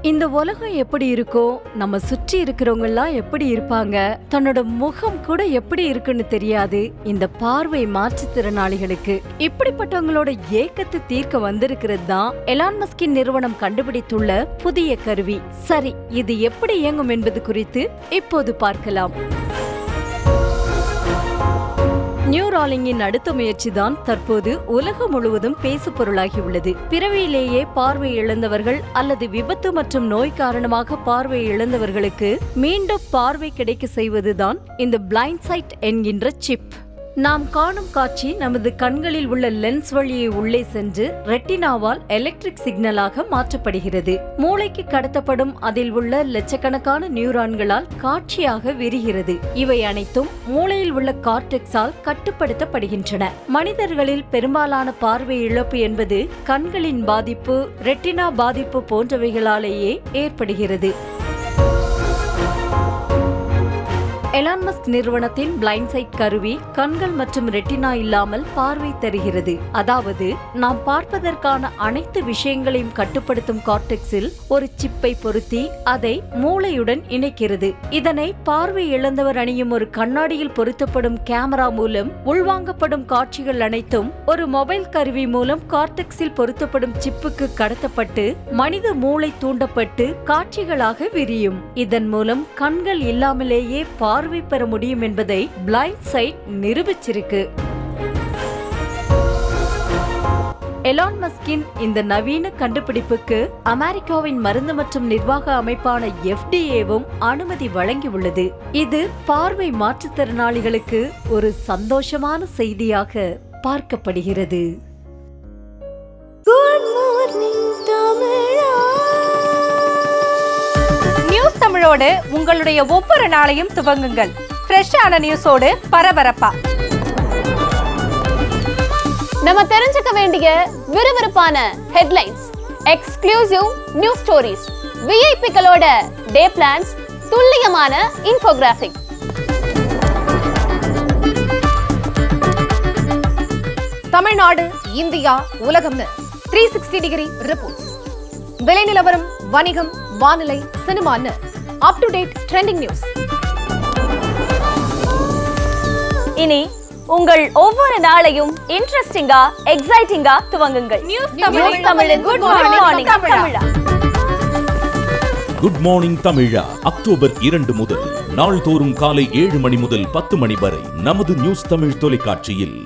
இந்த உலகம் எப்படி இருக்கோ, நம்ம சுற்றி இருக்கிறவங்க எல்லாம் எப்படி இருப்பாங்க, தன்னோட முகம் கூட எப்படி இருக்குன்னு தெரியாது இந்த பார்வை மாற்றுத்திறனாளிகளுக்கு. இப்படிப்பட்டவங்களோட ஏக்கத்தை தீர்க்க வந்திருக்கிறது தான் எலான் மஸ்கின் நிறுவனம் கண்டுபிடித்துள்ள புதிய கருவி. சரி, இது எப்படி இயங்கும் என்பது குறித்து இப்போது பார்க்கலாம். நியூராலிங்கின் அடுத்த முயற்சிதான் தற்போது உலகம் முழுவதும் பேசு பொருளாகியுள்ளது. பிறவியிலேயே பார்வை இழந்தவர்கள் அல்லது விபத்து மற்றும் நோய் காரணமாக பார்வை இழந்தவர்களுக்கு மீண்டும் பார்வை கிடைக்க செய்வதுதான் இந்த பிளைண்ட் சைட் என்கின்ற சிப். நாம் காணும் காட்சி நமது கண்களில் உள்ள லென்ஸ் வழியே உள்ளே சென்று ரெட்டினாவால் எலக்ட்ரிக் சிக்னலாக மாற்றப்படுகிறது. மூளைக்கு கடத்தப்படும் அதில் உள்ள லட்சக்கணக்கான நியூரான்களால் காட்சியாக விரிகிறது. இவை அனைத்தும் மூளையில் உள்ள கார்டெக்ஸால் கட்டுப்படுத்தப்படுகின்றன. மனிதர்களில் பெரும்பாலான பார்வை இழப்பு என்பது கண்களின் பாதிப்பு, ரெட்டினா பாதிப்பு போன்றவைகளாலேயே ஏற்படுகிறது. எலான் மஸ்க் நிறுவனத்தின் பிளைண்ட் சைட் கருவி கண்கள் மற்றும் ரெட்டினா இல்லாமல் பார்வை தருகிறது. அதாவது நாம் பார்ப்பதற்கான அனைத்து விஷயங்களையும் கட்டுப்படுத்தும் கார்டெக்ஸில் ஒரு சிப்பை பொருத்தி அதை மூளையுடன் இணைக்கிறது. இதனை பார்வை இழந்தவர் அணியும் ஒரு கண்ணாடியில் பொருத்தப்படும் கேமரா மூலம் உள்வாங்கப்படும் காட்சிகள் அனைத்தும் ஒரு மொபைல் கருவி மூலம் கார்டெக்ஸில் பொருத்தப்படும் சிப்புக்கு கடத்தப்பட்டு மனித மூளை தூண்டப்பட்டு காட்சிகளாக விரியும். இதன் மூலம் கண்கள் இல்லாமலேயே பார்வை பெற முடியும் என்பதை பிளைண்ட் சைட் நிரூபிச்சிருக்கு. எலான் மஸ்கின் இந்த நவீன கண்டுபிடிப்புக்கு அமெரிக்காவின் மருந்து மற்றும் நிர்வாக அமைப்பான FDA-வும் அனுமதி வழங்கியுள்ளது. இது பார்வை மாற்றுத்திறனாளிகளுக்கு ஒரு சந்தோஷமான செய்தியாக பார்க்கப்படுகிறது. நியூஸ் தமிழோடு உங்களுடைய ஒவ்வொரு நாளையும் துவங்குங்கள். ஃப்ரெஷ்ஷான நியூஸோடு பரபரப்பா நம்ம தெரிஞ்சுக்க வேண்டிய விறுவிறுப்பான ஹெட்லைன்ஸ், எக்ஸ்க்ளூசிவ் நியூஸ் ஸ்டோரிஸ், விஐபிக்களோட டே பிளான்ஸ், துல்லியமான இன்ஃபோகிராஃபிக். தமிழ்நாடு, இந்தியா, உலகம்னு 360 டிகிரி ரிப்போர்ட்ஸ். விலை நிலவரம், வணிகம், வானிலை, சினிமான்னு up to date trending news. இனி உங்கள் ஒவ்வொரு நாளையும் இன்ட்ரெஸ்டிங்கா, எக்ஸைட்டிங்கா துவங்குங்கள். நியூஸ் தமிழின் குட் மார்னிங் தமிழா. குட் மார்னிங் தமிழா அக்டோபர் 2 முதல் நாள்தோறும் காலை 7 மணி முதல் 10 மணி வரை நமது நியூஸ் தமிழ் தொலைக்காட்சியில்.